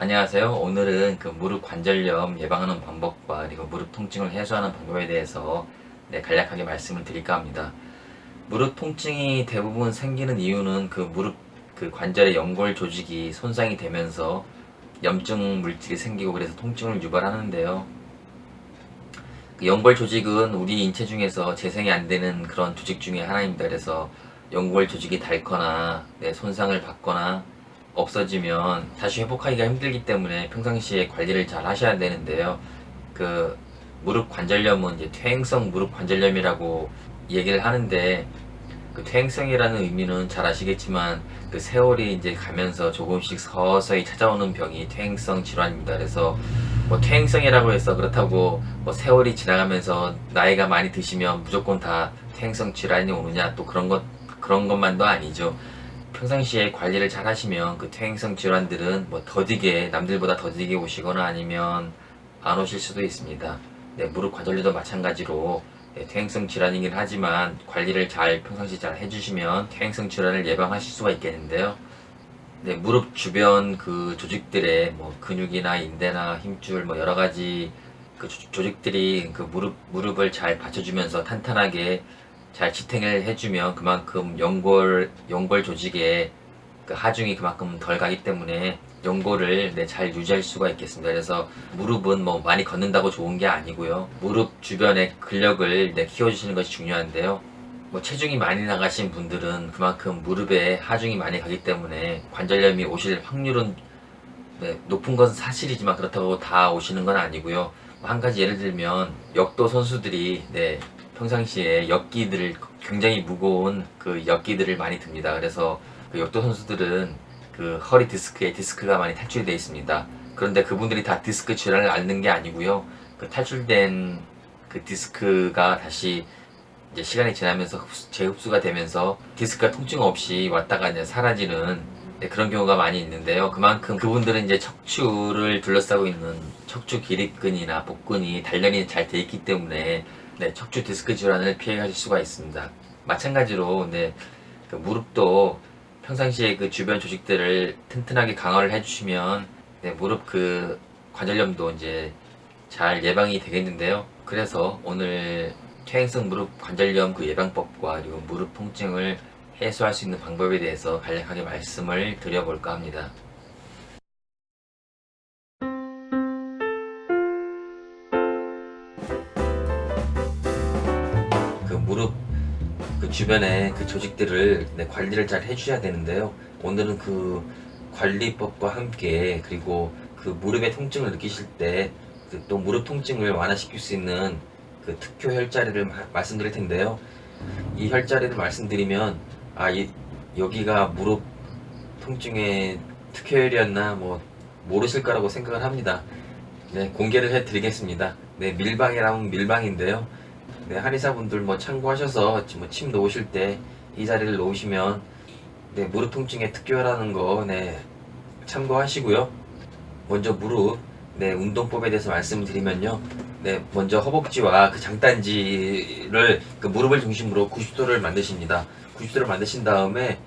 안녕하세요. 오늘은 그 무릎 관절염 예방하는 방법과 그리고 무릎 통증을 해소하는 방법에 대해서 간략하게 말씀을 드릴까 합니다. 무릎 통증이 대부분 생기는 이유는 그 무릎 그 관절의 연골 조직이 손상이 되면서 염증 물질이 생기고 그래서 통증을 유발하는데요. 그 연골 조직은 우리 인체 중에서 재생이 안 되는 그런 조직 중에 하나입니다. 그래서 연골 조직이 닳거나 손상을 받거나 없어지면 다시 회복하기가 힘들기 때문에 평상시에 관리를 잘 하셔야 되는데요. 그 무릎 관절염은 이제 퇴행성 무릎 관절염이라고 얘기를 하는데, 그 퇴행성이라는 의미는 잘 아시겠지만 그 세월이 이제 가면서 조금씩 서서히 찾아오는 병이 퇴행성 질환입니다. 그래서 뭐 퇴행성이라고 해서 그렇다고 뭐 세월이 지나가면서 나이가 많이 드시면 무조건 다 퇴행성 질환이 오느냐, 또 그런 것만도 아니죠. 평상시에 관리를 잘 하시면 그 퇴행성 질환들은 뭐 더디게 남들보다 더디게 오시거나 아니면 안 오실 수도 있습니다. 무릎 관절염도 마찬가지로 퇴행성 질환이긴 하지만 관리를 평상시 잘 해주시면 퇴행성 질환을 예방하실 수가 있겠는데요. 무릎 주변 그 조직들의 뭐 근육이나 인대나 힘줄 뭐 여러 가지 그 조직들이 그 무릎을 잘 받쳐주면서 탄탄하게 잘 지탱을 해주면 그만큼 연골 조직의 그 하중이 그만큼 덜 가기 때문에 연골을 잘 유지할 수가 있겠습니다. 그래서 무릎은 뭐 많이 걷는다고 좋은 게 아니고요. 무릎 주변의 근력을 키워주시는 것이 중요한데요. 뭐 체중이 많이 나가신 분들은 그만큼 무릎에 하중이 많이 가기 때문에 관절염이 오실 확률은 높은 것은 사실이지만 그렇다고 다 오시는 건 아니고요. 한 가지 예를 들면 역도 선수들이 평상시에 굉장히 무거운 그 역기들을 많이 듭니다. 그래서 그 역도 선수들은 그 허리 디스크에 디스크가 많이 탈출되어 있습니다. 그런데 그분들이 다 디스크 질환을 앓는 게 아니고요. 그 탈출된 그 디스크가 다시 이제 시간이 지나면서 재흡수가 되면서 디스크가 통증 없이 왔다가 이제 사라지는 그런 경우가 많이 있는데요. 그만큼 그분들은 이제 척추를 둘러싸고 있는 척추 기립근이나 복근이 단련이 잘 돼 있기 때문에 척추 디스크 질환을 피해 가실 수가 있습니다. 마찬가지로 그 무릎도 평상시에 그 주변 조직들을 튼튼하게 강화를 해주시면 무릎 그 관절염도 이제 잘 예방이 되겠는데요. 그래서 오늘 퇴행성 무릎 관절염 그 예방법과 그리고 무릎 통증을 해소할 수 있는 방법에 대해서 간략하게 말씀을 드려볼까 합니다. 그 무릎 그 주변에 그 조직들을 관리를 잘 해주셔야 되는데요. 오늘은 그 관리법과 함께 그리고 그 무릎의 통증을 느끼실 때 그 또 무릎 통증을 완화시킬 수 있는 그 특효 혈자리를 말씀드릴 텐데요. 이 혈자리를 말씀드리면 여기가 무릎 통증의 특효혈이었나 뭐 모르실 거라고 생각을 합니다. 공개를 해드리겠습니다. 밀방이라면 밀방인데요. 한의사분들 뭐 참고하셔서 뭐 침 놓으실 때 이 자리를 놓으시면 무릎 통증의 특효라는 거 참고하시고요. 먼저 무릎 운동법에 대해서 말씀드리면요. 먼저 허벅지와 그 장단지를 그 무릎을 중심으로 90도를 만드십니다. 90도를 만드신 다음에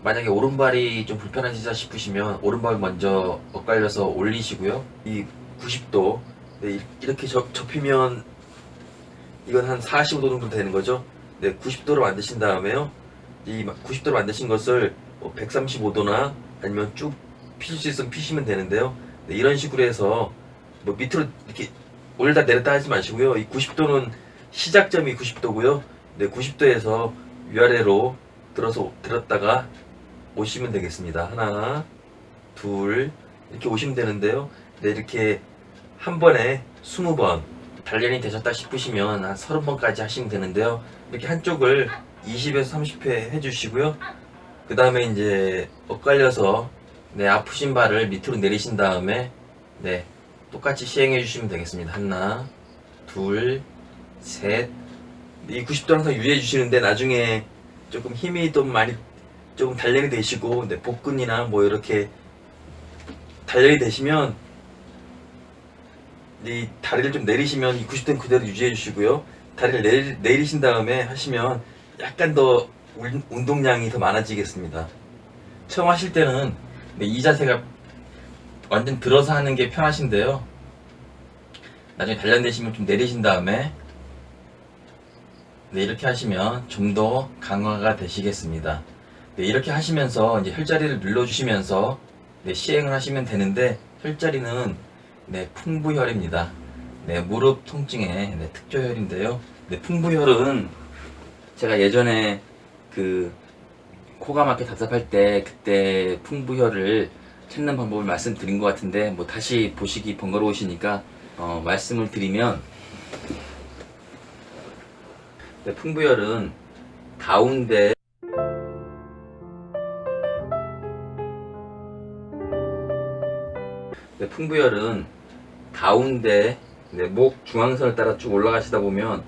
만약에 오른발이 좀 불편하시다 싶으시면 오른발 먼저 엇갈려서 올리시고요. 이 90도 이렇게 접히면 이건 한 45도 정도 되는 거죠. 90도로 만드신 다음에요. 이 90도로 만드신 것을 135도나 아니면 쭉 피실 수 있으면 피시면 되는데요. 이런 식으로 해서 뭐 밑으로 이렇게 올렸다 내렸다 하지 마시고요. 이 90도는 시작점이 90도고요. 90도에서 위아래로 들었다가 오시면 되겠습니다. 하나, 둘, 이렇게 오시면 되는데요. 이렇게 한 번에 20번 단련이 되셨다 싶으시면 한 30번까지 하시면 되는데요. 이렇게 한쪽을 20에서 30회 해주시고요. 그 다음에 이제 엇갈려서 아프신 발을 밑으로 내리신 다음에 똑같이 시행해 주시면 되겠습니다. 하나, 둘, 셋. 이 90도 항상 유지해 주시는데 나중에 조금 힘이 좀 많이 조금 단련이 되시고 복근이나 뭐 이렇게 단련이 되시면 이 다리를 좀 내리시면 이 90도는 그대로 유지해 주시고요. 다리를 내리신 다음에 하시면 약간 더 운동량이 더 많아지겠습니다. 처음 하실 때는 이 자세가 완전 들어서 하는 게 편하신데요. 나중에 단련되시면 좀 내리신 다음에 네, 이렇게 하시면 좀 더 강화가 되시겠습니다. 네, 이렇게 하시면서 이제 혈자리를 눌러주시면서 네, 시행을 하시면 되는데, 혈자리는 네, 풍부혈입니다. 네, 무릎 통증의 네, 특조혈인데요. 네, 풍부혈은 제가 예전에 그 코가 막혀 답답할 때 그때 풍부혈을 찾는 방법을 말씀드린 것 같은데, 뭐 다시 보시기 번거로우시니까 말씀을 드리면, 네, 풍부혈은 가운데 네, 풍부혈은 가운데 네, 목 중앙선을 따라 쭉 올라가시다 보면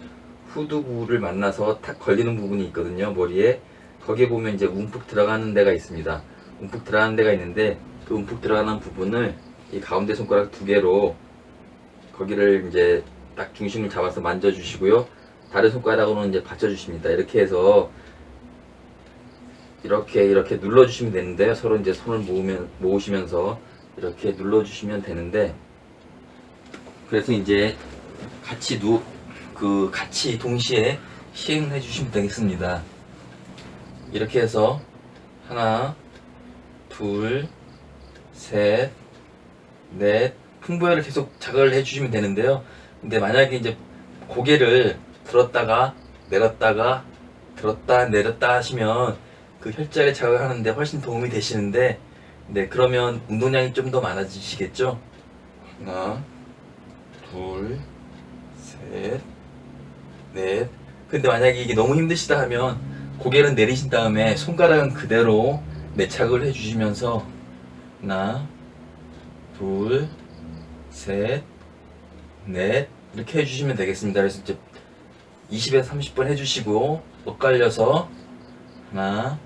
후두부를 만나서 탁 걸리는 부분이 있거든요. 머리에. 거기에 보면 이제 움푹 들어가는 데가 있습니다. 움푹 들어가는 데가 있는데, 그 움푹 들어가는 부분을 이 가운데 손가락 두 개로 거기를 이제 딱 중심을 잡아서 만져주시고요. 다른 손가락으로는 이제 받쳐주십니다. 이렇게 해서 이렇게 눌러주시면 되는데요. 서로 이제 손을 모으시면서 이렇게 눌러주시면 되는데, 그래서 이제 같이 동시에 시행해 주시면 되겠습니다. 이렇게 해서 하나, 둘, 셋, 넷, 풍부혈을 계속 자극을 해 주시면 되는데요. 근데 만약에 이제 고개를 들었다가 내렸다가 들었다 내렸다 하시면 그 혈자리 자극하는데 훨씬 도움이 되시는데, 네, 그러면 운동량이 좀 더 많아지시겠죠? 하나, 둘, 셋, 넷. 근데 만약에 이게 너무 힘드시다 하면 고개는 내리신 다음에 손가락은 그대로 내착을 해주시면서 하나, 둘, 셋, 넷 이렇게 해주시면 되겠습니다. 그래서 이제 20에서 30번 해주시고 엇갈려서 하나,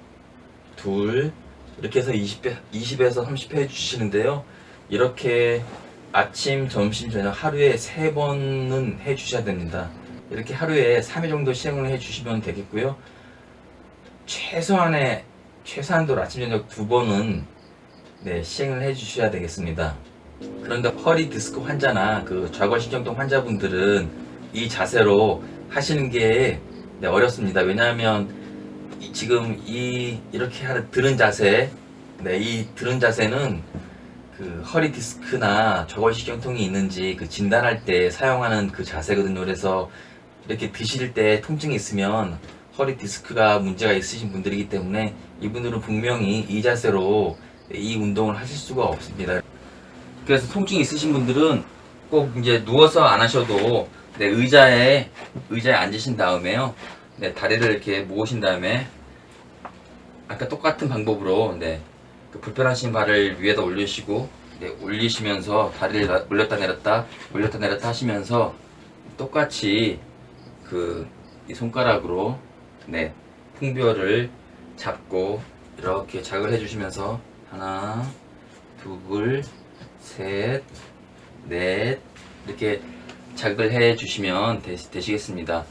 둘 이렇게 해서 20에서 30회 해주시는데요. 이렇게 아침, 점심, 저녁 하루에 3번은 해주셔야 됩니다. 이렇게 하루에 3회 정도 시행을 해주시면 되겠고요. 최소한도로 아침, 저녁 2번은 네, 시행을 해주셔야 되겠습니다. 그런데 허리 디스크 환자나 그 좌골신경통 환자분들은 이 자세로 하시는 게 네, 어렵습니다. 왜냐하면 지금 이렇게 들은 자세, 네, 이 들은 자세는 그 허리 디스크나 좌골신경통이 있는지 그 진단할 때 사용하는 그 자세거든요. 그래서 이렇게 드실 때 통증이 있으면 허리 디스크가 문제가 있으신 분들이기 때문에 이분들은 분명히 이 자세로 이 운동을 하실 수가 없습니다. 그래서 통증이 있으신 분들은 꼭 이제 누워서 안 하셔도 네, 의자에 앉으신 다음에요. 네, 다리를 이렇게 모으신 다음에 아까 똑같은 방법으로 네, 그 불편하신 발을 위에다 올리시고 네, 올리시면서 다리를 올렸다 내렸다 하시면서 똑같이 이 손가락으로 네, 풍부혈을 잡고 이렇게 자극을 해주시면서 하나, 둘, 셋, 넷 이렇게 자극을 해주시면 되시겠습니다.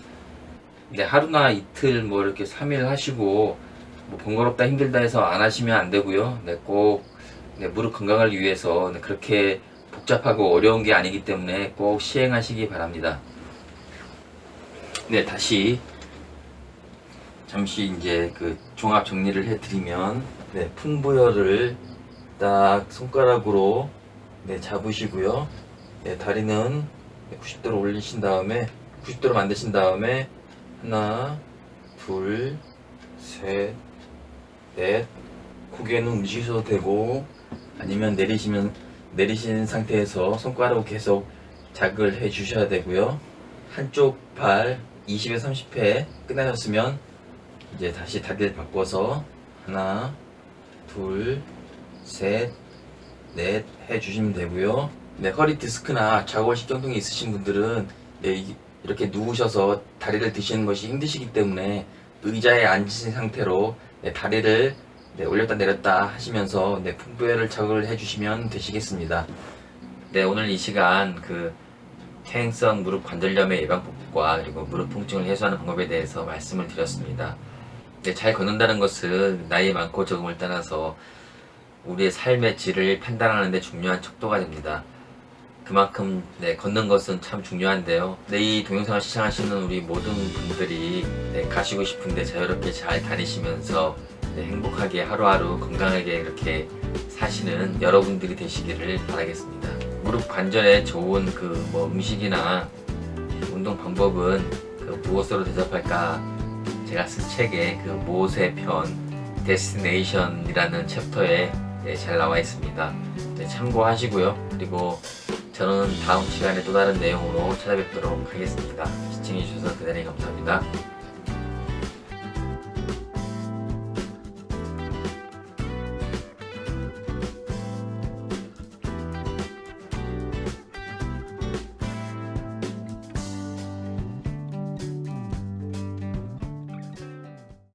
근데 하루나 이틀 뭐 이렇게 3일 하시고 뭐 번거롭다 힘들다 해서 안 하시면 안 되고요. 네, 꼭 네, 무릎 건강을 위해서 네, 그렇게 복잡하고 어려운 게 아니기 때문에 꼭 시행하시기 바랍니다. 네, 다시 잠시 이제 그 종합 정리를 해드리면 네, 풍부혈을 딱 손가락으로 네, 잡으시고요. 네, 다리는 90도로 올리신 다음에 90도로 만드신 다음에 하나, 둘, 셋, 넷. 고개는 움직이셔도 되고 아니면 내리신 상태에서 손가락으로 계속 자극을 해 주셔야 되고요. 한쪽 발 20에서 30회 끝나셨으면 이제 다시 다리를 바꿔서 하나, 둘, 셋, 넷 해주시면 되고요. 네, 허리 디스크나 좌골신경통이 있으신 분들은 네, 이렇게 누우셔서 다리를 드시는 것이 힘드시기 때문에 의자에 앉으신 상태로 네, 다리를 네, 올렸다 내렸다 하시면서 네, 풍부혈을 자극을 해주시면 되시겠습니다. 네, 오늘 이 시간 그 퇴행성 무릎 관절염의 예방법과 그리고 무릎 통증을 해소하는 방법에 대해서 말씀을 드렸습니다. 네, 잘 걷는다는 것은 나이 많고 적음을 떠나서 우리의 삶의 질을 판단하는 데 중요한 척도가 됩니다. 그만큼 걷는 것은 참 중요한데요. 이 동영상을 시청하시는 우리 모든 분들이 가시고 싶은데 자유롭게 잘 다니시면서 행복하게 하루하루 건강하게 이렇게 사시는 여러분들이 되시기를 바라겠습니다. 무릎 관절에 좋은 음식이나 운동 방법은 무엇으로 대접할까? 제가 쓴 책의 무엇의 편 데스티네이션이라는 챕터에 잘 나와 있습니다. 참고하시고요. 그리고 저는 다음 시간에 또 다른 내용으로 찾아뵙도록 하겠습니다. 시청해주셔서 대단히 감사합니다.